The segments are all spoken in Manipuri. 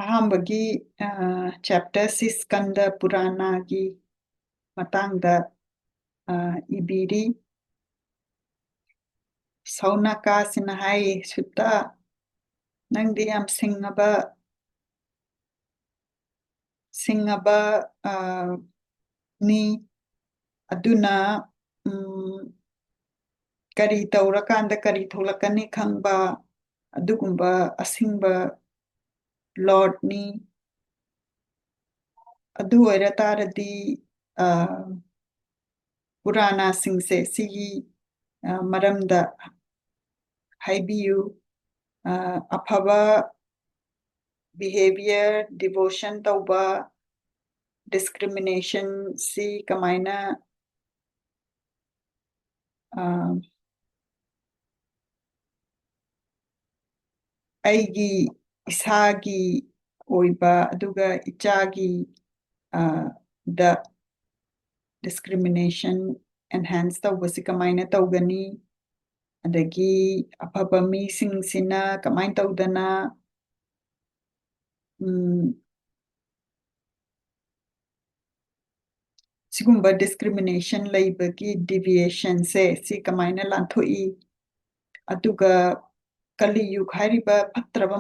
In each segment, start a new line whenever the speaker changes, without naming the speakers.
ꯑꯍꯥꯟꯕꯒꯤ ꯆꯦꯞꯇꯔꯁꯤ ꯁ꯭ꯀꯟꯗ ꯄꯨꯔꯥꯅꯥꯒꯤ ꯃꯇꯥꯡꯗ ꯏꯕꯤꯔꯤ꯫ ꯁꯧꯅꯀꯥꯁꯤꯅ ꯍꯥꯏ, ꯁꯨꯠꯇ ꯅꯪꯗꯤ ꯌꯥꯝ ꯁꯤꯡꯉꯕ ꯅꯤ ꯑꯗꯨꯅ ꯀꯔꯤ ꯇꯧꯔꯀꯥꯟꯗ ꯀꯔꯤ ꯊꯣꯛꯂꯛꯀꯅꯤ ꯈꯪꯕ ꯑꯗꯨꯒꯨꯝꯕ ꯑꯁꯤꯡꯕ ꯂꯣꯔꯗꯅꯤ꯫ ꯑꯗꯨ ꯑꯣꯏꯔ ꯇꯥꯔꯗꯤ ꯄꯨꯔꯥꯅꯥꯁꯤꯡꯁꯦ ꯁꯤꯒꯤ ꯃꯔꯝꯗ ꯍꯥꯏꯕꯤꯌꯨ꯫ ꯑꯐꯕ ꯕꯤꯍꯦꯕꯤꯌꯔ, ꯗꯤꯚꯣꯁꯟ ꯇꯧꯕ, ꯗꯤꯁꯀ꯭ꯔꯤꯃꯤꯅꯦꯁꯟꯁꯤ ꯀꯃꯥꯏꯅ ꯑꯩꯒꯤ ꯏꯁꯥꯒꯤ ꯑꯣꯏꯕ ꯑꯗꯨꯒ ꯏꯆꯥꯒꯤ ꯗ ꯗꯤꯁꯀ꯭ꯔꯤꯃꯤꯅꯦꯁꯟ ꯑꯦꯟꯍꯦꯟꯁ ꯇꯧꯕꯁꯤ ꯀꯃꯥꯏꯅ ꯇꯧꯒꯅꯤ, ꯑꯗꯒꯤ ꯑꯐꯕ ꯃꯤꯁꯤꯡꯁꯤꯅ ꯀꯃꯥꯏꯅ ꯇꯧꯗꯅ ꯁꯤꯒꯨꯝꯕ ꯗꯤꯁꯀ꯭ꯔꯤꯃꯤꯅꯦꯁꯟ ꯂꯩꯕꯒꯤ ꯗꯤꯚꯤꯌꯦꯁꯟꯁꯦ ꯁꯤ ꯀꯃꯥꯏꯅ ꯂꯥꯟꯊꯣꯛꯏ, ꯑꯗꯨꯒ ꯀꯂꯤꯌꯨꯒ ꯍꯥꯏꯔꯤꯕ ꯐꯠꯇ꯭ꯔꯕ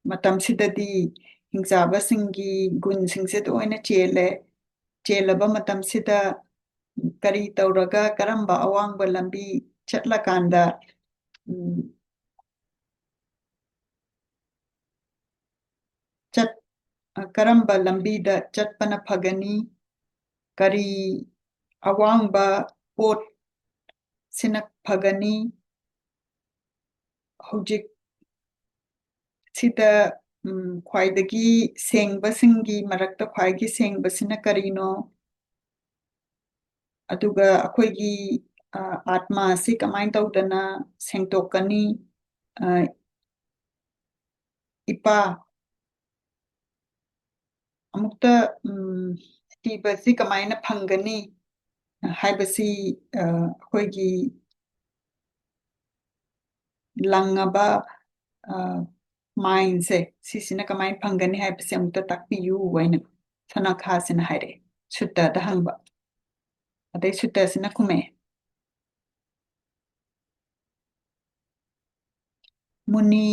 ꯃꯇꯝꯁꯤꯗꯗꯤ ꯍꯤꯡꯆꯥꯕꯁꯤꯡꯒꯤ ꯒꯨꯟꯁꯤꯡꯁꯦ ꯂꯣꯏꯅ ꯆꯦꯜꯂꯕ ꯃꯇꯝꯁꯤꯗ ꯀꯔꯤ ꯇꯧꯔꯒ ꯀꯔꯝꯕ ꯑꯋꯥꯡꯕ ꯂꯝꯕꯤ ꯆꯠꯂꯀꯥꯟꯗ ꯀꯔꯝꯕ ꯂꯝꯕꯤꯗ ꯆꯠꯄꯅ ꯐꯒꯅꯤ, ꯀꯔꯤ ꯑꯋꯥꯡꯕ ꯄꯣꯠ ꯁꯤꯅ ꯐꯒꯅꯤ, ꯍꯧꯖꯤꯛ ꯁꯤꯗ ꯈ꯭ꯋꯥꯏꯗꯒꯤ ꯁꯦꯡꯕꯁꯤꯡꯒꯤ ꯃꯔꯛꯇ ꯈ꯭ꯋꯥꯏꯗꯒꯤ ꯁꯦꯡꯕꯁꯤꯅ ꯀꯔꯤꯅꯣ, ꯑꯗꯨꯒ ꯑꯩꯈꯣꯏꯒꯤ ꯑꯥꯠꯃꯥꯁꯤ ꯀꯃꯥꯏꯅ ꯇꯧꯗꯅ ꯁꯦꯡꯇꯣꯛꯀꯅꯤ, ꯏꯄꯥ ꯑꯃꯨꯛꯇ ꯁꯤꯕꯁꯤ ꯀꯃꯥꯏꯅ ꯐꯪꯒꯅꯤ ꯍꯥꯏꯕꯁꯤ ꯑꯩꯈꯣꯏꯒꯤ ꯂꯪꯉꯕ ꯃꯥꯏꯟꯁꯦ ꯁꯤꯁꯤꯅ ꯀꯃꯥꯏꯅ ꯐꯪꯒꯅꯤ ꯍꯥꯏꯕꯁꯦ ꯑꯃꯨꯛꯇ ꯇꯥꯛꯄꯤꯌꯨ ꯍꯥꯏꯅ ꯁꯅꯥꯈꯥꯁꯤꯅ ꯍꯥꯏꯔꯛꯑꯦ, ꯁꯨꯠꯇꯗ ꯍꯪꯕ꯫ ꯑꯗꯩ ꯁꯨꯠꯇꯁꯤꯅ ꯈꯨꯝꯃꯛꯑꯦ, ꯃꯨꯅꯤ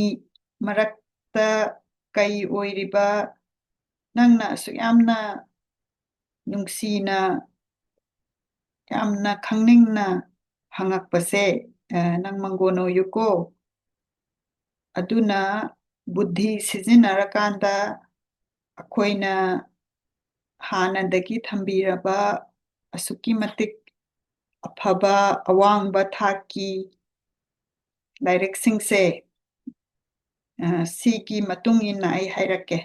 ꯃꯔꯛꯇ ꯀꯩ ꯑꯣꯏꯔꯤꯕ ꯅꯪꯅ ꯑꯁꯨꯛ ꯌꯥꯝꯅ ꯅꯨꯡꯁꯤꯅ ꯌꯥꯝꯅ ꯈꯪꯅꯤꯡꯅ ꯍꯪꯉꯛꯄꯁꯦ ꯅꯪ ꯃꯪꯒꯣꯟ ꯑꯣꯏꯌꯨꯀꯣ, ꯑꯗꯨꯅ ꯕꯨද්ධꯤ ꯁꯤꯖꯤꯟꯅꯔꯀꯥꯟꯗ ꯑꯩꯈꯣꯏꯅ ꯍꯥꯟꯅꯗꯒꯤ ꯊꯝꯕꯤꯔꯕ ꯑꯁꯨꯛꯀꯤ ꯃꯇꯤꯛ ꯑꯐꯕ ꯑꯋꯥꯡꯕ ꯊꯥꯛꯀꯤ ꯂꯥꯏꯔꯤꯛꯁꯤꯡꯁꯦ ꯁꯤꯒꯤ ꯃꯇꯨꯡ ꯏꯟꯅ ꯑꯩ ꯍꯥꯏꯔꯛꯀꯦ꯫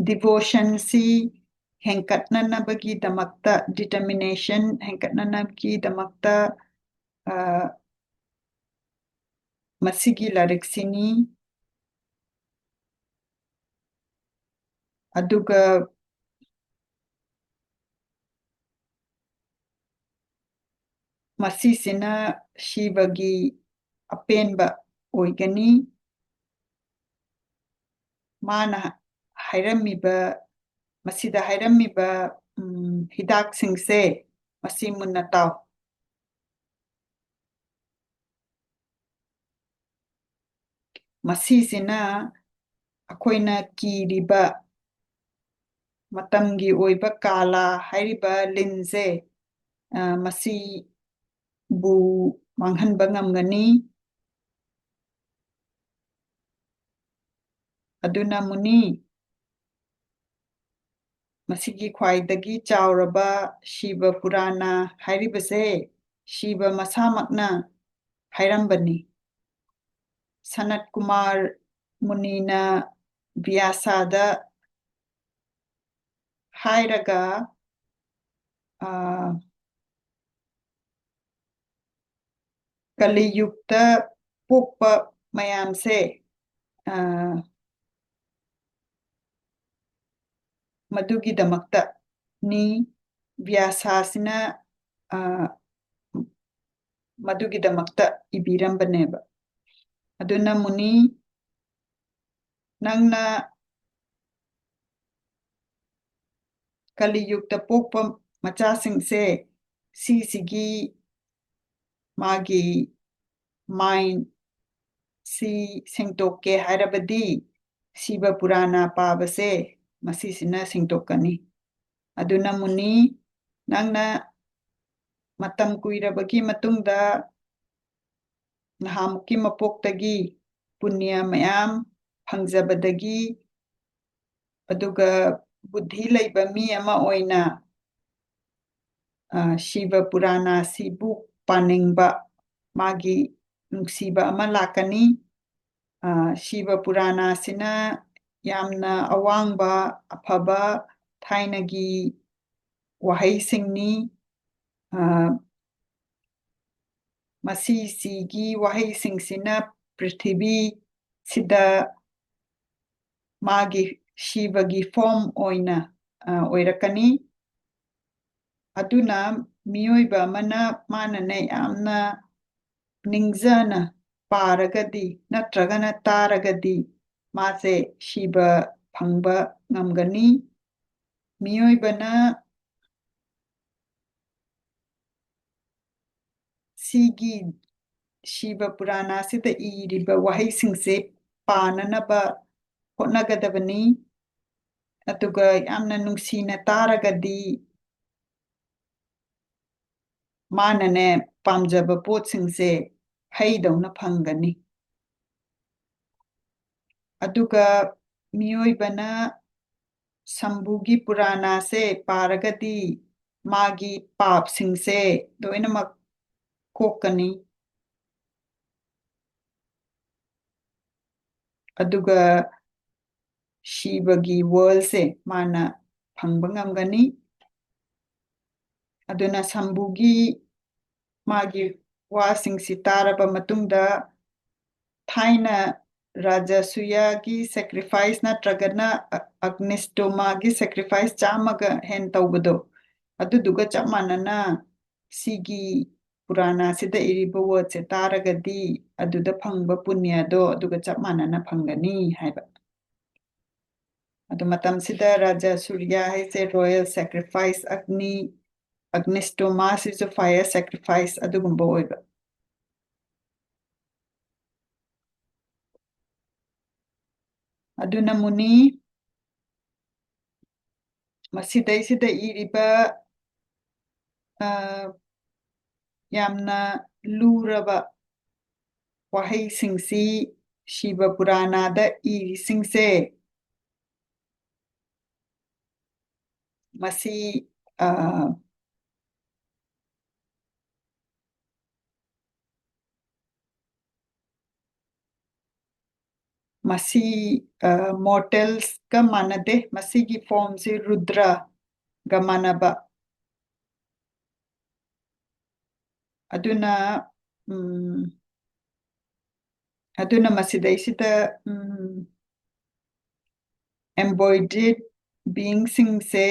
ꯗꯤꯚꯣꯁꯟꯁꯤ ꯍꯦꯟꯀꯠꯅꯅꯕꯒꯤꯗꯃꯛꯇ, ꯗꯤꯇꯔꯃꯤꯅꯦꯁꯟ ꯍꯦꯟꯀꯠꯅꯅꯕꯒꯤꯗꯃꯛꯇ ꯃꯁꯤꯒꯤ ꯂꯥꯏꯔꯤꯛꯁꯤꯅꯤ, ꯑꯗꯨꯒ ꯃꯁꯤꯁꯤꯅ ꯁꯤꯕꯒꯤ ꯑꯄꯦꯟꯕ ꯑꯣꯏꯒꯅꯤ꯫ ꯃꯥꯅ ꯍꯥꯏꯔꯝꯃꯤꯕ ꯃꯁꯤꯗ ꯍꯥꯏꯔꯝꯃꯤꯕ ꯍꯤꯗꯥꯛꯁꯤꯡꯁꯦ ꯃꯁꯤ ꯃꯨꯟꯅ ꯇꯥꯎ꯫ ꯃꯁꯤꯁꯤꯅ ꯑꯩꯈꯣꯏꯅ ꯀꯤꯔꯤꯕ ꯃꯇꯝꯒꯤ ꯑꯣꯏꯕ ꯀꯥꯂꯥ ꯍꯥꯏꯔꯤꯕ ꯂꯤꯟꯁꯦ ꯃꯁꯤꯕꯨ ꯃꯥꯡꯍꯟꯕ ꯉꯝꯒꯅꯤ꯫ ꯑꯗꯨꯅ ꯃꯨꯅꯤ, ꯃꯁꯤꯒꯤ ꯈ꯭ꯋꯥꯏꯗꯒꯤ ꯆꯥꯎꯔꯕ ꯁꯤꯕ ꯄꯨꯔꯥꯅꯥ ꯍꯥꯏꯔꯤꯕꯁꯦ ꯁꯤꯕ ꯃꯁꯥꯃꯛꯅ ꯍꯥꯏꯔꯝꯕꯅꯤ꯫ ꯁꯅꯠ ꯀꯨꯃꯥꯔ ꯃꯨꯅꯤꯅ ꯚ꯭ꯌꯥꯁꯥꯗ ꯍꯥꯏꯔꯒ ꯀꯂꯤꯌꯨꯛꯇ ꯄꯣꯛꯄ ꯃꯌꯥꯝꯁꯦ ꯃꯗꯨꯒꯤꯗꯃꯛꯇꯅꯤ ꯚ꯭ꯌꯥꯁꯥꯁꯤꯅ ꯃꯗꯨꯒꯤꯗꯃꯛꯇ ꯏꯕꯤꯔꯝꯕꯅꯦꯕ ꯑꯗꯨꯅ ꯃꯨꯅꯤ ꯅꯪꯅ ꯀꯂꯤꯌꯨꯛꯇ ꯄꯣꯛꯄ ꯃꯆꯥꯁꯤꯡꯁꯦ ꯁꯤꯁꯤꯒꯤ ꯃꯥꯒꯤ ꯃꯥꯏꯟ ꯁꯤ ꯁꯦꯡꯇꯣꯛꯀꯦ ꯍꯥꯏꯔꯕꯗꯤ ꯁꯤꯕ ꯄꯨꯔꯥꯅꯥ ꯄꯥꯕꯁꯦ ꯃꯁꯤꯁꯤꯅ ꯁꯦꯡꯇꯣꯛꯀꯅꯤ ꯑꯗꯨꯅ ꯃꯨꯅꯤ ꯅꯪꯅ ꯃꯇꯝ ꯀꯨꯏꯔꯕꯒꯤ ꯃꯇꯨꯡꯗ ꯅꯍꯥꯃꯨꯛꯀꯤ ꯃꯄꯣꯛꯇꯒꯤ ꯄꯨꯅ꯭ꯌ ꯃꯌꯥꯝ ꯐꯪꯖꯕꯗꯒꯤ ꯑꯗꯨꯒ ꯕꯨද්ධꯤ ꯂꯩꯕ ꯃꯤ ꯑꯃ ꯑꯣꯏꯅ ꯁꯤꯕ ꯄꯨꯔꯥꯅꯥꯁꯤꯕꯨ ꯄꯥꯅꯤꯡꯕ ꯃꯥꯒꯤ ꯅꯨꯡꯁꯤꯕ ꯑꯃ ꯂꯥꯛꯀꯅꯤ ꯁꯤꯕ ꯄꯨꯔꯥꯅꯥꯁꯤꯅ ꯌꯥꯝꯅ ꯑꯋꯥꯡꯕ ꯑꯐꯕ ꯊꯥꯏꯅꯒꯤ ꯋꯥꯍꯩꯁꯤꯡꯅꯤ ꯃꯁꯤꯁꯤꯒꯤ ꯋꯥꯍꯩꯁꯤꯡꯁꯤꯅ ꯄ꯭ꯔꯤꯊꯤꯕꯤꯁꯤꯗ ꯃꯥꯒꯤ ꯁꯤꯕꯒꯤ ꯐꯣꯔꯝ ꯑꯣꯏꯅ ꯑꯣꯏꯔꯛꯀꯅꯤ ꯑꯗꯨꯅ ꯃꯤꯑꯣꯏꯕ ꯑꯃꯅ ꯃꯥꯅꯅꯦ ꯌꯥꯝꯅ ꯅꯤꯡꯖꯅ ꯄꯥꯔꯒꯗꯤ ꯅꯠꯇ꯭ꯔꯒꯅ ꯇꯥꯔꯒꯗꯤ ꯃꯥꯁꯦ ꯁꯤꯕ ꯐꯪꯕ ꯉꯝꯒꯅꯤ ꯃꯤꯑꯣꯏꯕꯅ ꯁꯤꯒꯤ ꯁꯤꯕ ꯄꯨꯔꯥꯅꯥꯁꯤꯗ ꯏꯔꯤꯕ ꯋꯥꯍꯩꯁꯤꯡꯁꯦ ꯄꯥꯅꯅꯕ ꯍꯣꯠꯅꯒꯗꯕꯅꯤ ꯑꯗꯨꯒ ꯌꯥꯝꯅ ꯅꯨꯡꯁꯤꯅ ꯇꯥꯔꯒꯗꯤ ꯃꯥꯅꯅꯦ ꯄꯥꯝꯖꯕ ꯄꯣꯠꯁꯤꯡꯁꯦ ꯍꯩꯗꯧꯅ ꯐꯪꯒꯅꯤ ꯑꯗꯨꯒ ꯃꯤꯑꯣꯏꯕꯅ ꯁꯝꯕꯨꯒꯤ ꯄꯨꯔꯥꯅꯥꯁꯦ ꯄꯥꯔꯒꯗꯤ ꯃꯥꯒꯤ ꯄꯥꯞꯁꯤꯡꯁꯦ ꯂꯣꯏꯅꯃꯛ ꯀꯣꯛꯀꯅꯤ ꯑꯗꯨꯒ ꯁꯤꯕꯒꯤ ꯋꯥꯔꯜꯁꯦ ꯃꯥꯅ ꯐꯪꯕ ꯉꯝꯒꯅꯤ ꯑꯗꯨꯅ ꯁꯝꯕꯨꯒꯤ ꯃꯥꯒꯤ ꯋꯥꯁꯤꯡꯁꯤ ꯇꯥꯔꯕ ꯃꯇꯨꯡꯗ ꯊꯥꯏꯅ ꯔꯥꯖꯁꯨꯌꯥꯒꯤ ꯁꯦꯀ꯭ꯔꯤꯐꯥꯏꯁ ꯅꯠꯇ꯭ꯔꯒꯅ ꯑꯒꯅꯤꯁꯇꯣꯃꯥꯒꯤ ꯁꯦꯀ꯭ꯔꯤꯐꯥꯏꯁ 100ꯒ ꯍꯦꯟ ꯇꯧꯕꯗꯣ ꯑꯗꯨꯗꯨꯒ ꯆꯞ ꯃꯥꯟꯅꯅ ꯁꯤꯒꯤ ꯄꯨꯔꯥꯅꯥꯁꯤꯗ ꯏꯔꯤꯕ ꯋꯥꯔꯗꯁꯦ ꯇꯥꯔꯒꯗꯤ ꯑꯗꯨꯗ ꯐꯪꯕ ꯄꯨꯅ꯭ꯌꯗꯣ ꯑꯗꯨꯒ ꯆꯞ ꯃꯥꯟꯅꯅ ꯐꯪꯒꯅꯤ ꯍꯥꯏꯕ ꯑꯗꯨ ꯃꯇꯝꯁꯤꯗ ꯔꯥꯖꯥ ꯁꯨꯔꯌꯥ ꯍꯥꯏꯁꯦ ꯔꯣꯌꯦꯜ ꯁꯦꯀ꯭ꯔꯤꯐꯥꯏꯁ ꯑꯒꯅꯤꯁꯇꯣꯃꯥꯁꯤꯁꯨ ꯐꯥꯏꯌꯔ ꯁꯦꯀ꯭ꯔꯤꯐꯥꯏꯁ ꯑꯗꯨꯒꯨꯝꯕ ꯑꯣꯏꯕ ꯑꯗꯨꯅ ꯃꯨꯅꯤ ꯃꯁꯤꯗꯩꯁꯤꯗ ꯏꯔꯤꯕ ꯌꯥꯝꯅ ꯂꯨꯔꯕ ꯋꯥꯍꯩꯁꯤꯡꯁꯤ ꯁꯤꯕ ꯄꯨꯔꯥꯅꯥꯗ ꯏꯔꯤꯁꯤꯡꯁꯦ ꯃꯁꯤ ꯃꯁꯤ ꯃꯣꯔꯇꯦꯜꯁꯀ ꯃꯥꯟꯅꯗꯦ ꯃꯁꯤꯒꯤ ꯐꯣꯔꯝꯁꯤ ꯔꯨꯗ꯭ꯔꯒ ꯃꯥꯟꯅꯕ ꯑꯗꯨꯅ ꯃꯁꯤꯗꯩꯁꯤꯗ ꯑꯦꯝꯕꯣꯏꯗ꯭ꯔꯤꯠ ꯕꯤಯಿಂꯁꯤꯡꯁꯦ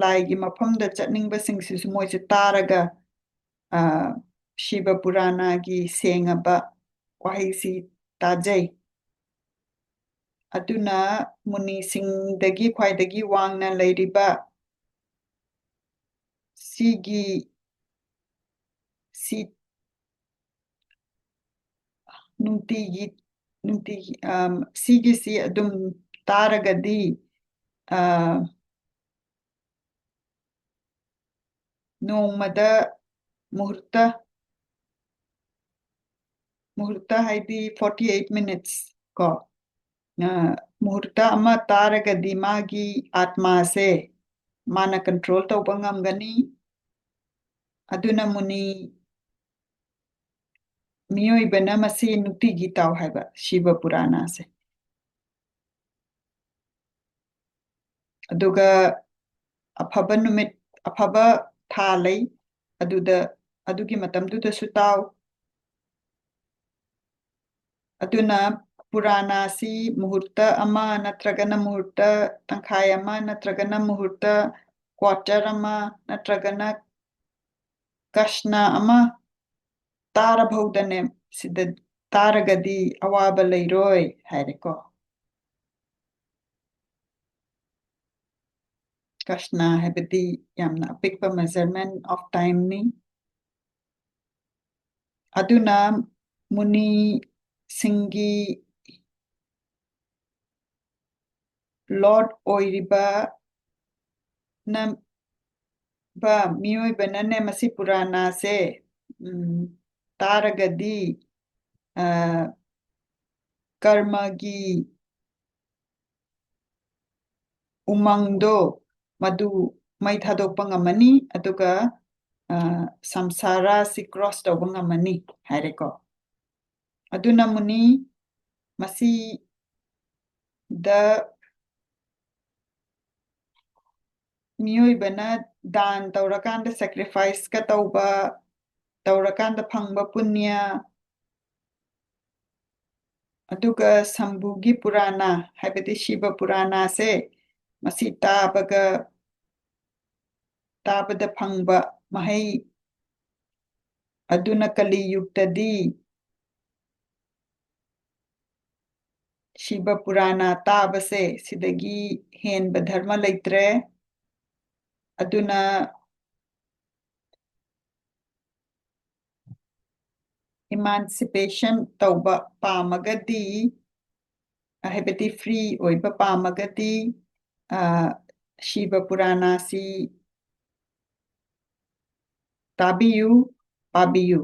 ꯂꯥꯏꯒꯤ ꯃꯐꯝꯗ ꯆꯠꯅꯤꯡꯕꯁꯤꯡꯁꯤꯁꯨ ꯃꯣꯏꯁꯦ ꯇꯥꯔꯒ ꯁꯤꯕ ꯄꯨꯔꯥꯅꯥꯒꯤ ꯁꯦꯡꯉꯕ ꯋꯥꯍꯩꯁꯤ ꯇꯥꯖꯩ ꯑꯗꯨꯅ ꯃꯨꯅꯤꯁꯤꯡꯗꯒꯤ ꯈ꯭ꯋꯥꯏꯗꯒꯤ ꯋꯥꯡꯅ ꯂꯩꯔꯤꯕ ꯁꯤꯒꯤ ꯁꯤ ꯅꯨꯡꯇꯤꯒꯤ ꯁꯤꯒꯤꯁꯤ ꯑꯗꯨꯝ ꯇꯥꯔꯒꯗꯤ ꯅꯣꯡꯃꯗ ꯃꯨꯍꯨꯔꯇ ꯍꯥꯏꯗꯤ 48 ꯃꯤꯅꯤꯠꯁ ꯀꯣ ꯃꯨꯍꯨꯔꯇ ꯑꯃ ꯇꯥꯔꯒꯗꯤ ꯃꯥꯒꯤ ꯑꯥꯠꯃꯥꯁꯦ ꯃꯥꯅ ꯀꯟꯇ꯭ꯔꯣꯜ ꯇꯧꯕ ꯉꯝꯒꯅꯤ ꯑꯗꯨꯅ ꯃꯨꯅꯤ ꯃꯤꯑꯣꯏꯕꯅ ꯃꯁꯤ ꯅꯨꯡꯇꯤꯒꯤ ꯇꯥꯎ ꯍꯥꯏꯕ ꯁꯤꯕ ꯄꯨꯔꯥꯅꯥꯁꯦ ꯑꯗꯨꯒ ꯑꯐꯕ ꯅꯨꯃꯤꯠ ꯑꯐꯕ ꯊꯥ ꯂꯩ ꯑꯗꯨꯒꯤ ꯃꯇꯝꯗꯨꯗꯁꯨ ꯇꯥꯎ ꯑꯗꯨꯅ ꯄꯨꯔꯥꯅꯥꯁꯤ ꯃꯨꯍꯨꯔꯇ ꯑꯃ ꯅꯠꯇ꯭ꯔꯒꯅ ꯃꯨꯍꯨꯔꯇ ꯇꯪꯈꯥꯏ ꯑꯃ ꯅꯠꯇ꯭ꯔꯒꯅ ꯃꯨꯍꯨꯔꯇ ꯀ꯭ꯋꯥꯔꯇꯔ ꯑꯃ ꯅꯠꯇ꯭ꯔꯒꯅ ꯀꯁꯅ ꯑꯃ ꯇꯥꯔꯐꯥꯎꯗꯅꯦ ꯁꯤꯗ ꯇꯥꯔꯒꯗꯤ ꯑꯋꯥꯕ ꯂꯩꯔꯣꯏ ꯍꯥꯏꯔꯦꯀꯣ ꯀꯁꯅ ꯍꯥꯏꯕꯗꯤ ꯌꯥꯝꯅ ꯑꯄꯤꯛꯄ ꯃꯦꯖꯔꯃꯦꯟ ꯑꯣꯐ ꯇꯥꯏꯝꯅꯤ ꯑꯗꯨꯅ ꯃꯨꯅꯤꯁꯤꯡꯒꯤ ꯂꯣꯔꯗ ꯑꯣꯏꯔꯤꯕ ꯃꯤꯑꯣꯏꯕꯅꯅꯦ ꯃꯁꯤ ꯄꯨꯔꯥꯅꯥꯁꯦ ꯇꯥꯔꯒꯗꯤ ꯀꯔꯃꯒꯤ ꯎꯃꯪꯗꯣ ꯃꯗꯨ ꯃꯩ ꯊꯥꯗꯣꯛꯄ ꯉꯝꯃꯅꯤ ꯑꯗꯨꯒ ꯁꯝꯁꯥꯔꯥꯁꯤ ꯀ꯭ꯔꯣꯁ ꯇꯧꯕ ꯉꯝꯃꯅꯤ ꯍꯥꯏꯔꯦꯀꯣ ꯑꯗꯨꯅ ꯃꯨꯅꯤ ꯃꯁꯤꯗ ꯃꯤꯑꯣꯏꯕꯅ ꯗꯥꯟ ꯇꯧꯔꯀꯥꯟꯗ ꯁꯦꯀ꯭ꯔꯤꯐꯥꯏꯁꯀ ꯇꯧꯔꯀꯥꯟꯗ ꯐꯪꯕ ꯄꯨꯟꯌ ꯑꯗꯨꯒ ꯁꯝꯕꯨꯒꯤ ꯄꯨꯔꯥꯅꯥ ꯍꯥꯏꯕꯗꯤ ꯁꯤꯕ ꯄꯨꯔꯥꯅꯥꯁꯦ ꯃꯁꯤ ꯇꯥꯕꯗ ꯐꯪꯕ ꯃꯍꯩ ꯑꯗꯨꯅ ꯀꯂꯤ ꯌꯨꯛꯇꯗꯤ ꯁꯤꯕ ꯄꯨꯔꯥꯅꯥ ꯇꯥꯕꯁꯦ ꯁꯤꯗꯒꯤ ꯍꯦꯟꯕ ꯙꯔꯃ ꯂꯩꯇ꯭ꯔꯦ ꯑꯗꯨꯅ ꯏꯃꯥꯟꯁꯤꯄꯦꯁꯟ ꯇꯧꯕ ꯄꯥꯝꯃꯒꯗꯤ ꯍꯥꯏꯕꯗꯤ ꯐ꯭ꯔꯤ ꯑꯣꯏꯕ ꯄꯥꯝꯃꯒꯗꯤ ꯁꯤꯕ ꯄꯨꯔꯥꯅꯥꯁꯤ ꯇꯥꯕꯤꯌꯨ ꯄꯥꯕꯤꯌꯨ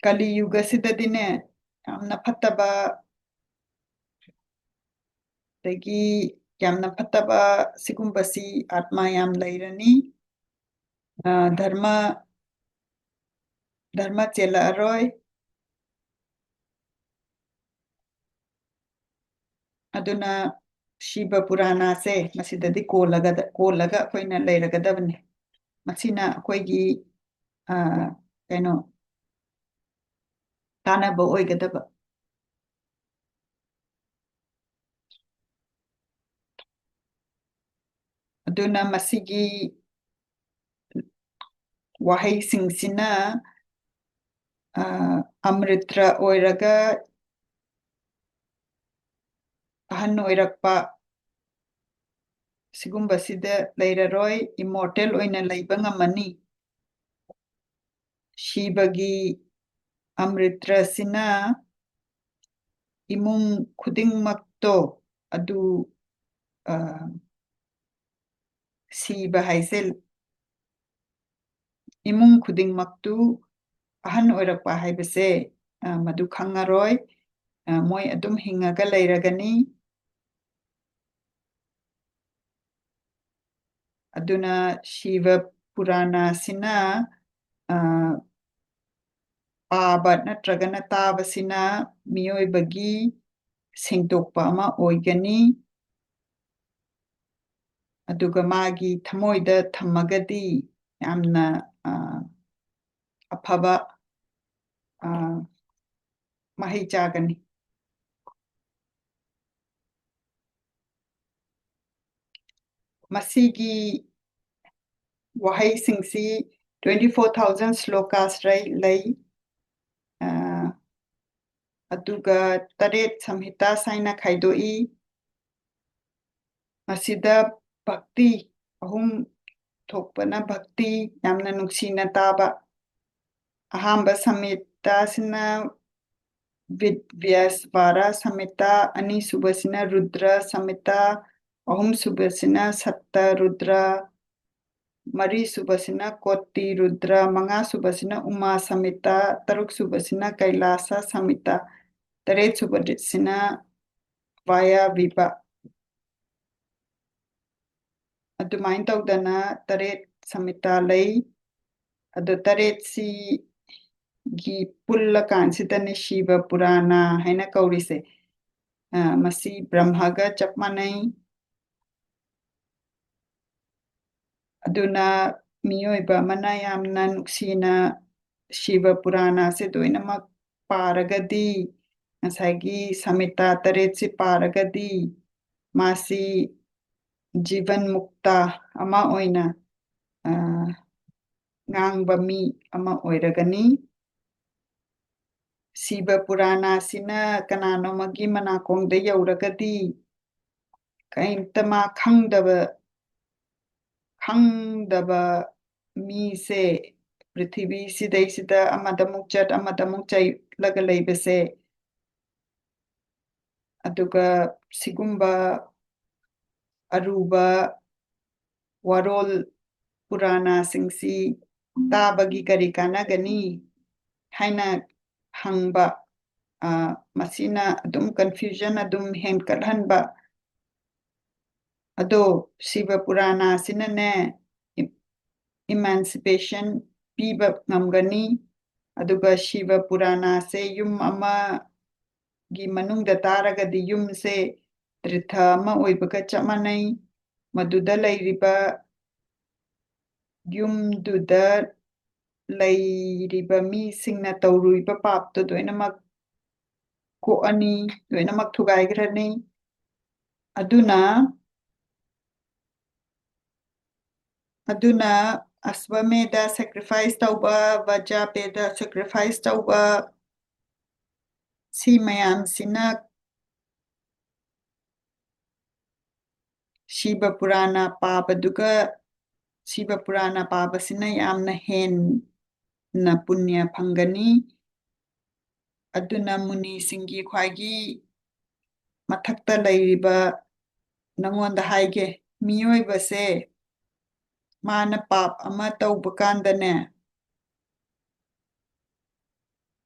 ꯀꯂꯤ ꯌꯨꯒꯁꯤꯗꯗꯤꯅꯦ ꯌꯥꯝꯅ ꯐꯠꯇꯕ ꯑꯗꯒꯤ ꯌꯥꯝꯅ ꯐꯠꯇꯕ ꯁꯤꯒꯨꯝꯕꯁꯤ ꯑꯥꯠꯃꯥ ꯌꯥꯝ ꯂꯩꯔꯅꯤ ꯙꯔꯃ ꯆꯦꯜꯂꯛꯑꯔꯣꯏ ꯑꯗꯨꯅ ꯁꯤꯕ ꯄꯨꯔꯥꯅꯥꯁꯦ ꯃꯁꯤꯗꯗꯤ ꯀꯣꯜꯂꯒ ꯑꯩꯈꯣꯏꯅ ꯂꯩꯔꯒꯗꯕꯅꯤ ꯃꯁꯤꯅ ꯑꯩꯈꯣꯏꯒꯤ ꯀꯩꯅꯣ ꯀꯥꯟꯅꯕ ꯑꯣꯏꯒꯗꯕ ꯑꯗꯨꯅ ꯃꯁꯤꯒꯤ ꯋꯥꯍꯩꯁꯤꯡꯁꯤꯅ ꯑꯃ꯭ꯔꯤꯇ꯭ꯔ ꯑꯣꯏꯔꯒ ꯑꯍꯟ ꯑꯣꯏꯔꯛꯄ ꯁꯤꯒꯨꯝꯕꯁꯤꯗ ꯂꯩꯔꯔꯣꯏ ꯏꯃꯣꯔꯇꯦꯜ ꯑꯣꯏꯅ ꯂꯩꯕ ꯉꯝꯃꯅꯤ ꯁꯤꯕꯒꯤ ꯑꯃ꯭ꯔꯤꯇ꯭ꯔꯁꯤꯅ ꯏꯃꯨꯡ ꯈꯨꯗꯤꯡꯃꯛꯇꯣ ꯑꯗꯨ ꯁꯤꯕ ꯍꯥꯏꯁꯦ ꯏꯃꯨꯡ ꯈꯨꯗꯤꯡꯃꯛꯇꯨ ꯑꯍꯟ ꯑꯣꯏꯔꯛꯄ ꯍꯥꯏꯕꯁꯦ ꯃꯗꯨ ꯈꯪꯉꯔꯣꯏ ꯃꯣꯏ ꯑꯗꯨꯝ ꯍꯤꯡꯉꯒ ꯂꯩꯔꯒꯅꯤ ꯑꯗꯨꯅ ꯁꯤꯕ ꯄꯨꯔꯥꯅꯥꯁꯤꯅ ꯄꯥꯕ ꯅꯠꯇ꯭ꯔꯒꯅ ꯇꯥꯕꯁꯤꯅ ꯃꯤꯑꯣꯏꯕꯒꯤ ꯁꯦꯡꯗꯣꯛꯄ ꯑꯃ ꯑꯣꯏꯒꯅꯤ ꯑꯗꯨꯒ ꯃꯥꯒꯤ ꯊꯃꯣꯏꯗ ꯊꯝꯃꯒꯗꯤ ꯌꯥꯝꯅ ꯑꯐꯕ ꯃꯍꯩ ꯆꯥꯒꯅꯤ ꯃꯁꯤꯒꯤ ꯋꯥꯍꯩꯁꯤꯡꯁꯤ 24,000 ꯁ꯭ꯂꯣꯀꯥꯁ ꯂꯩ ꯑꯗꯨꯒ 8 ꯁꯝꯍꯤꯇꯥꯁ ꯍꯥꯏꯅ ꯈꯥꯏꯗꯣꯛꯏ ꯃꯁꯤꯗ ꯚꯛꯇꯤ 3 ꯊꯣꯛꯄꯅ ꯚꯛꯇꯤ ꯌꯥꯝꯅ ꯅꯨꯡꯁꯤꯅ ꯇꯥꯕ ꯑꯍꯥꯟꯕ ꯁꯝꯍꯤꯇꯥꯁꯤꯅ ꯚ꯭ꯌꯥꯁꯚꯥꯔꯥ ꯁꯝꯍꯤꯇꯥ ꯑꯅꯤꯁꯨꯕꯁꯤꯅ ꯔꯨꯗ꯭ꯔ ꯁꯝꯍꯤꯇꯥ ꯑꯍꯨꯝꯁꯨꯕꯁꯤꯅ ꯁꯠꯇ ꯔꯨꯗ꯭ꯔ ꯃꯔꯤꯁꯨꯕꯁꯤꯅ ꯀꯣꯇꯤ ꯔꯨꯗ꯭ꯔ ꯃꯉꯥꯁꯨꯕꯁꯤꯅ ꯎꯃꯥ ꯁꯝꯍꯤꯇꯥ ꯇꯔꯨꯛꯁꯨꯕꯁꯤꯅ ꯀꯩꯂꯥꯁꯥ ꯁꯝꯍꯤꯇꯥ ꯇꯔꯦꯠꯁꯨꯕꯁꯤꯅ ꯚꯥꯌꯥꯚꯤꯚꯥ ꯑꯗꯨꯃꯥꯏꯅ ꯇꯧꯗꯅ 8 ꯁꯝꯍꯤꯇꯥ ꯂꯩ ꯑꯗꯣ 8ꯁꯤꯒꯤ ꯄꯨꯜꯂꯀꯥꯟꯁꯤꯗꯅꯦ ꯁꯤꯕ ꯄꯨꯔꯥꯅꯥ ꯍꯥꯏꯅ ꯀꯧꯔꯤꯁꯦ ꯃꯁꯤ ꯕ꯭ꯔꯍ꯭ꯃꯒ ꯆꯞ ꯃꯥꯟꯅꯩ ꯑꯗꯨꯅ ꯃꯤꯑꯣꯏꯕ ꯑꯃꯅ ꯌꯥꯝꯅ ꯅꯨꯡꯁꯤꯅ ꯁꯤꯕ ꯄꯨꯔꯥꯅꯥꯁꯦ ꯂꯣꯏꯅꯃꯛ ꯄꯥꯔꯒꯗꯤ ꯉꯁꯥꯏꯒꯤ ꯁꯝꯍꯤꯇꯥ 8ꯁꯤ ꯄꯥꯔꯒꯗꯤ ꯃꯥꯁꯤ ꯖꯤꯕꯟ ꯃꯨꯛꯇ ꯑꯃ ꯑꯣꯏꯅ ꯉꯥꯡꯕ ꯃꯤ ꯑꯃ ꯑꯣꯏꯔꯒꯅꯤ ꯁꯤꯕ ꯄꯨꯔꯥꯅꯥꯁꯤꯅ ꯀꯅꯥꯅꯣꯃꯒꯤ ꯃꯅꯥꯀꯣꯡꯗ ꯌꯧꯔꯒꯗꯤ ꯀꯩꯝꯇ ꯃꯥ ꯈꯪꯗꯕ ꯃꯤꯁꯦ ꯄ꯭ꯔꯤꯊꯤꯕꯤꯁꯤꯗꯩꯁꯤꯗ ꯑꯃꯗ ꯑꯃꯨꯛ ꯆꯠ ꯑꯃꯗ ꯑꯃꯨꯛ ꯆꯠꯂꯒ ꯂꯩꯕꯁꯦ ꯑꯗꯨꯒ ꯁꯤꯒꯨꯝꯕ ꯑꯔꯨꯕ ꯋꯥꯔꯣꯜ ꯄꯨꯔꯥꯅꯥꯁꯤꯡꯁꯤ ꯇꯥꯕꯒꯤ ꯀꯔꯤ ꯀꯥꯟꯅꯒꯅꯤ ꯍꯥꯏꯅ ꯍꯪꯕ ꯃꯁꯤꯅ ꯑꯗꯨꯝ ꯀꯟꯐ꯭ꯌꯨꯖꯟ ꯑꯗꯨꯝ ꯍꯦꯟꯀꯠꯍꯟꯕ ꯑꯗꯣ ꯁꯤꯕ ꯄꯨꯔꯥꯅꯥꯁꯤꯅꯅꯦ ꯏꯃꯥꯟꯁꯤꯄꯦꯁꯟ ꯄꯤꯕ ꯉꯝꯒꯅꯤ ꯑꯗꯨꯒ ꯁꯤꯕ ꯄꯨꯔꯥꯅꯥꯁꯦ ꯌꯨꯝ ꯑꯃꯒꯤ ꯃꯅꯨꯡꯗ ꯇꯥꯔꯒꯗꯤ ꯌꯨꯝꯁꯦ ꯇ꯭ꯔꯤꯊ ꯑꯃ ꯑꯣꯏꯕꯒ ꯆꯞ ꯃꯥꯟꯅꯩ ꯃꯗꯨꯗ ꯂꯩꯔꯤꯕ ꯌꯨꯝꯗꯨꯗ ꯂꯩꯔꯤꯕ ꯃꯤꯁꯤꯡꯅ ꯇꯧꯔꯨꯏꯕ ꯄꯥꯞꯇꯨ ꯂꯣꯏꯅꯃꯛ ꯀꯣꯛꯑꯅꯤ ꯂꯣꯏꯅꯃꯛ ꯊꯨꯒꯥꯏꯈ꯭ꯔꯅꯤ ꯑꯗꯨꯅ ꯑꯁ꯭ꯋꯃꯦꯙ ꯁꯦꯀ꯭ꯔꯤꯐꯥꯏꯁ ꯇꯧꯕ ꯚꯖ꯭ꯔꯄꯦꯗ ꯁꯦꯀ꯭ꯔꯤꯐꯥꯏꯁ ꯇꯧꯕ ꯁꯤ ꯃꯌꯥꯝꯁꯤꯅ ꯁꯤꯕ ꯄꯨꯔꯥꯅꯥ ꯄꯥꯕꯗꯨꯒ ꯁꯤꯕ ꯄꯨꯔꯥꯅꯥ ꯄꯥꯕꯁꯤꯅ ꯌꯥꯝꯅ ꯍꯦꯟꯅ ꯄꯨꯅ꯭ꯌ ꯐꯪꯒꯅꯤ ꯑꯗꯨꯅ ꯃꯨꯅꯤꯁꯤꯡꯒꯤ ꯈ꯭ꯋꯥꯏꯒꯤ ꯃꯊꯛꯇ ꯂꯩꯔꯤꯕ ꯅꯉꯣꯟꯗ ꯍꯥꯏꯒꯦ ꯃꯤꯑꯣꯏꯕꯁꯦ ꯃꯥꯅ ꯄꯥꯞ ꯑꯃ ꯇꯧꯕ ꯀꯥꯟꯗꯅꯦ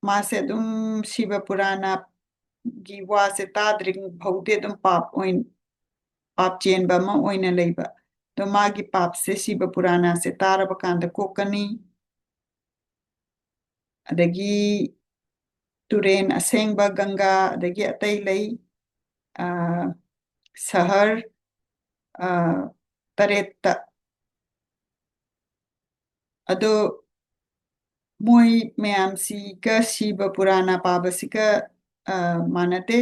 ꯃꯥꯁꯦ ꯑꯗꯨꯝ ꯁꯤꯕ ꯄꯨꯔꯥꯅꯥꯒꯤ ꯋꯥꯁꯦ ꯇꯥꯗ꯭ꯔꯤ ꯐꯥꯎꯗꯤ ꯑꯗꯨꯝ ꯄꯥꯞ ꯆꯦꯟꯕ ꯑꯃ ꯑꯣꯏꯅ ꯂꯩꯕ ꯑꯗꯣ ꯃꯥꯒꯤ ꯄꯥꯞꯁꯦ ꯁꯤꯕ ꯄꯨꯔꯥꯅꯥꯁꯦ ꯇꯥꯔꯕ ꯀꯥꯟꯗ ꯀꯣꯛꯀꯅꯤ ꯑꯗꯒꯤ ꯇꯨꯔꯦꯟ ꯑꯁꯦꯡꯕ ꯒꯪꯒꯥ ꯑꯗꯒꯤ ꯑꯇꯩ ꯂꯩ ꯁꯍꯔ ꯇꯔꯦꯠꯇ ꯑꯗꯣ ꯃꯣꯏ ꯃꯌꯥꯝꯁꯤꯒ ꯁꯤꯕ ꯄꯨꯔꯥꯅꯥ ꯄꯥꯕꯁꯤꯒ ꯃꯥꯟꯅꯗꯦ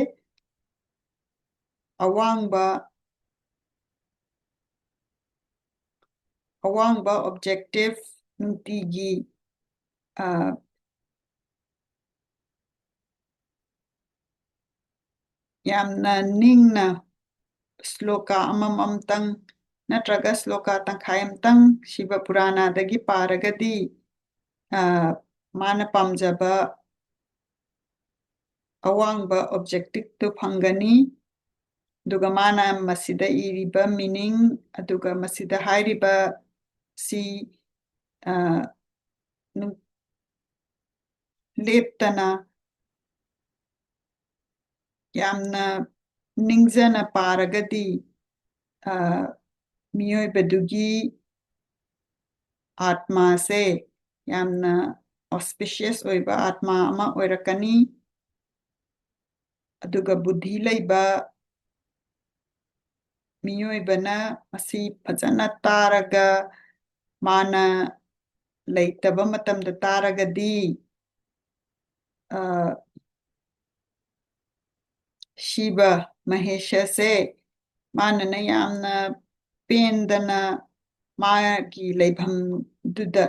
ꯑꯋꯥꯡꯕ ꯑꯣꯕꯖꯦꯛꯇꯤꯚ ꯅꯨꯡꯇꯤꯒꯤ ꯌꯥꯝꯅ ꯅꯤꯡꯅ ꯁ꯭ꯂꯣꯀꯥ ꯑꯃꯃꯝꯇꯪ ꯅꯠꯇ꯭ꯔꯒ ꯁ꯭ꯂꯣꯀꯥ ꯇꯪꯈꯥꯏ ꯑꯃꯇꯪ ꯁꯤꯕ ꯄꯨꯔꯥꯅꯥꯗꯒꯤ ꯄꯥꯔꯒꯗꯤ ꯃꯥꯅ ꯄꯥꯝꯖꯕ ꯑꯋꯥꯡꯕ ꯑꯣꯕꯖꯦꯛꯇꯤꯚꯇꯨ ꯐꯪꯒꯅꯤ ꯑꯗꯨꯒ ꯃꯥꯅ ꯃꯁꯤꯗ ꯏꯔꯤꯕ ꯃꯤꯅꯤꯡ ꯑꯗꯨꯒ ꯃꯁꯤꯗ ꯍꯥꯏꯔꯤꯕ ꯁꯤ ꯂꯦꯞꯇꯅ ꯌꯥꯝꯅ ꯅꯤꯡꯖꯅ ꯄꯥꯔꯒꯗꯤ ꯃꯤꯑꯣꯏꯕꯗꯨꯒꯤ ꯑꯥꯠꯃꯥꯁꯦ ꯌꯥꯝꯅ ꯑꯣꯁꯄꯤꯁꯤꯌꯁ ꯑꯣꯏꯕ ꯑꯥꯠꯃꯥ ꯑꯃ ꯑꯣꯏꯔꯛꯀꯅꯤ ꯑꯗꯨꯒ ꯕꯨද්ධꯤ ꯂꯩꯕ ꯃꯤꯑꯣꯏꯕꯅ ꯃꯁꯤ ꯐꯖꯅ ꯇꯥꯔꯒ ꯃꯥꯅ ꯂꯩꯇꯕ ꯃꯇꯝꯗ ꯇꯥꯔꯒꯗꯤ ꯁꯤꯕ ꯃꯍꯦꯁꯁꯦ ꯃꯥꯅꯅ ꯌꯥꯝꯅ ꯄꯦꯟꯗꯅ ꯃꯥꯒꯤ ꯂꯩꯐꯝꯗꯨꯗ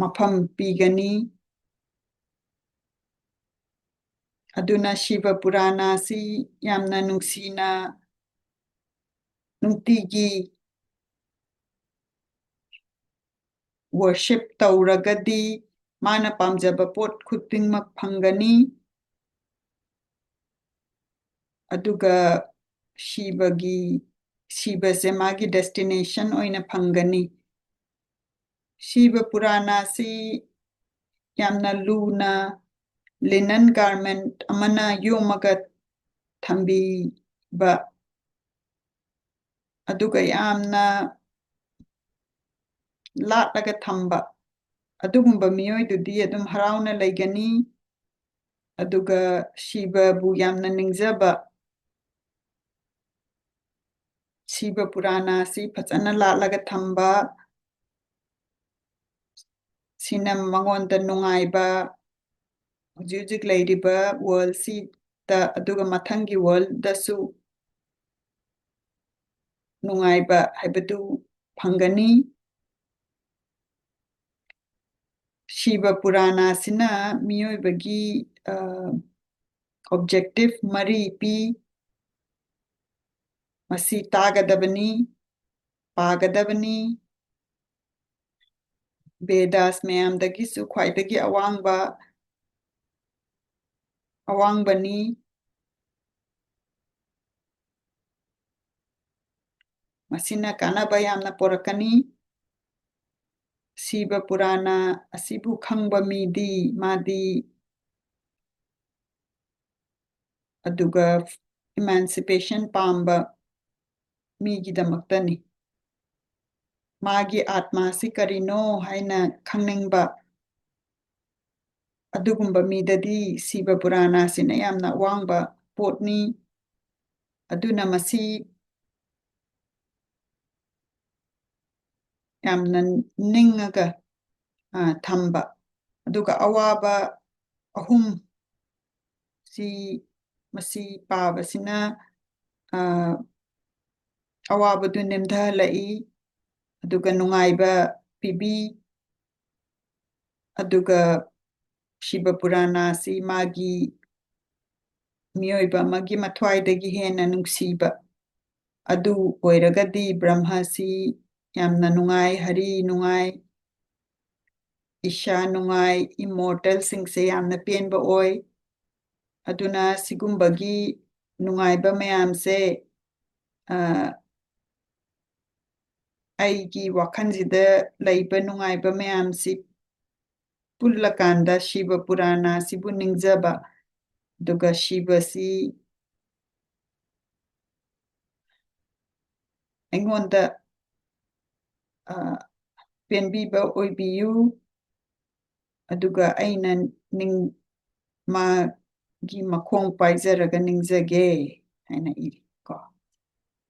ꯃꯐꯝ ꯄꯤꯒꯅꯤ ꯑꯗꯨꯅ ꯁꯤꯕ ꯄꯨꯔꯥꯅꯥꯁꯤ ꯌꯥꯝꯅ ꯅꯨꯡꯁꯤꯅ ꯅꯨꯡꯇꯤꯒꯤ ꯋꯔꯁꯤꯞ ꯇꯧꯔꯒꯗꯤ ꯃꯥꯅ ꯄꯥꯝꯖꯕ ꯄꯣꯠ ꯈꯨꯗꯤꯡꯃꯛ ꯐꯪꯒꯅꯤ ꯑꯗꯨꯒ ꯁꯤꯕꯁꯦ ꯃꯥꯒꯤ ꯗꯦꯁꯇꯤꯅꯦꯁꯟ ꯑꯣꯏꯅ ꯐꯪꯒꯅꯤ ꯁꯤꯕ ꯄꯨꯔꯥꯅꯥꯁꯤ ꯌꯥꯝꯅ ꯂꯨꯅ ꯂꯤꯅꯟ ꯒꯥꯔꯃꯦꯟ ꯑꯃꯅ ꯌꯣꯝꯃꯒ ꯊꯝꯕꯤꯕ ꯑꯗꯨꯒ ꯌꯥꯝꯅ ꯂꯥꯠꯂꯒ ꯊꯝꯕ ꯑꯗꯨꯒꯨꯝꯕ ꯃꯤꯑꯣꯏꯗꯨꯗꯤ ꯑꯗꯨꯝ ꯍꯔꯥꯎꯅ ꯂꯩꯒꯅꯤ ꯑꯗꯨꯒ ꯁꯤꯕꯕꯨ ꯌꯥꯝꯅ ꯅꯤꯡꯖꯕ ꯁꯤꯕ ꯄꯨꯔꯥꯅꯥꯁꯤ ꯐꯖꯅ ꯂꯥꯠꯂꯒ ꯊꯝꯕ ꯁꯤꯅ ꯃꯉꯣꯟꯗ ꯅꯨꯡꯉꯥꯏꯕ ꯍꯧꯖꯤꯛ ꯍꯧꯖꯤꯛ ꯂꯩꯔꯤꯕ ꯋꯥꯔꯜꯁꯤꯗ ꯑꯗꯨꯒ ꯃꯊꯪꯒꯤ ꯋꯥꯔꯜꯗꯁꯨ ꯅꯨꯡꯉꯥꯏꯕ ꯍꯥꯏꯕꯗꯨ ꯐꯪꯒꯅꯤ ꯁꯤꯕ ꯄꯨꯔꯥꯅꯥꯁꯤꯅ ꯃꯤꯑꯣꯏꯕꯒꯤ ꯑꯣꯕꯖꯦꯛꯇꯤꯚ ꯃꯔꯤ ꯄꯤ ꯃꯁꯤ ꯇꯥꯒꯗꯕꯅꯤ ꯄꯥꯒꯗꯕꯅꯤ ꯕꯦꯗꯥꯁ ꯃꯌꯥꯝꯗꯒꯤꯁꯨ ꯈ꯭ꯋꯥꯏꯗꯒꯤ ꯑꯋꯥꯡꯕꯅꯤ ꯃꯁꯤꯅ ꯀꯥꯟꯅꯕ ꯌꯥꯝꯅ ꯄꯣꯔꯛꯀꯅꯤ ꯁꯤꯕ ꯄꯨꯔꯥꯅꯥ ꯑꯁꯤꯕꯨ ꯈꯪꯕ ꯃꯤꯗꯤ ꯃꯥꯗꯤ ꯑꯗꯨꯒ ꯏꯃꯥꯟꯁꯤꯄꯦꯁꯟ ꯄꯥꯝꯕ ꯃꯤꯒꯤꯗꯃꯛꯇꯅꯤ ꯃꯥꯒꯤ ꯑꯥꯠꯃꯥꯁꯤ ꯀꯔꯤꯅꯣ ꯍꯥꯏꯅ ꯈꯪꯅꯤꯡꯕ ꯑꯗꯨꯒꯨꯝꯕ ꯃꯤꯗꯗꯤ ꯁꯤꯕ ꯄꯨꯔꯥꯅꯥꯁꯤꯅ ꯌꯥꯝꯅ ꯑꯋꯥꯡꯕ ꯄꯣꯠꯅꯤ ꯑꯗꯨꯅ ꯃꯁꯤ ꯌꯥꯝꯅ ꯅꯤꯡꯉꯒ ꯊꯝꯕ ꯑꯗꯨꯒ ꯑꯋꯥꯕ ꯑꯍꯨꯝ ꯃꯁꯤ ꯄꯥꯕꯁꯤꯅ ꯑꯋꯥꯕꯗꯨ ꯅꯦꯝꯊꯍꯜꯂꯛꯏ ꯑꯗꯨꯒ ꯅꯨꯡꯉꯥꯏꯕ ꯄꯤꯕꯤ ꯑꯗꯨꯒ ꯁꯤꯕ ꯄꯨꯔꯥꯅꯥꯁꯤ ꯃꯥꯒꯤ ꯃꯤꯑꯣꯏꯕ ꯑꯃꯒꯤ ꯃꯊ꯭ꯋꯥꯏꯗꯒꯤ ꯍꯦꯟꯅ ꯅꯨꯡꯁꯤꯕ ꯑꯗꯨ ꯑꯣꯏꯔꯒꯗꯤ ꯕ꯭ꯔꯍ꯭ꯃꯁꯤ ꯌꯥꯝꯅ ꯅꯨꯡꯉꯥꯏ ꯍꯔꯤ ꯅꯨꯡꯉꯥꯏ ꯏꯁꯥ ꯅꯨꯡꯉꯥꯏ ꯏꯃꯣꯔꯇꯦꯜꯁꯤꯡꯁꯦ ꯌꯥꯝꯅ ꯄꯦꯟꯕ ꯑꯣꯏ ꯑꯗꯨꯅ ꯁꯤꯒꯨꯝꯕꯒꯤ ꯅꯨꯡꯉꯥꯏꯕ ꯃꯌꯥꯝꯁꯦ ꯑꯩꯒꯤ ꯋꯥꯈꯜꯁꯤꯗ ꯂꯩꯕ ꯅꯨꯡꯉꯥꯏꯕ ꯃꯌꯥꯝꯁꯤ ꯄꯨꯜꯂꯀꯥꯟꯗ ꯁꯤꯕ ꯄꯨꯔꯥꯅꯥꯁꯤꯕꯨ ꯅꯤꯡꯖꯕ ꯑꯗꯨꯒ ꯁꯤꯕꯁꯤ ꯑꯩꯉꯣꯟꯗ ꯄꯦꯟꯕꯤꯕ ꯑꯣꯏꯕꯤꯌꯨ ꯑꯗꯨꯒ ꯑꯩꯅ ꯃꯥꯒꯤ ꯃꯈꯣꯡ ꯄꯥꯏꯖꯔꯒ ꯅꯤꯡꯖꯒꯦ ꯍꯥꯏꯅ ꯏꯔꯤ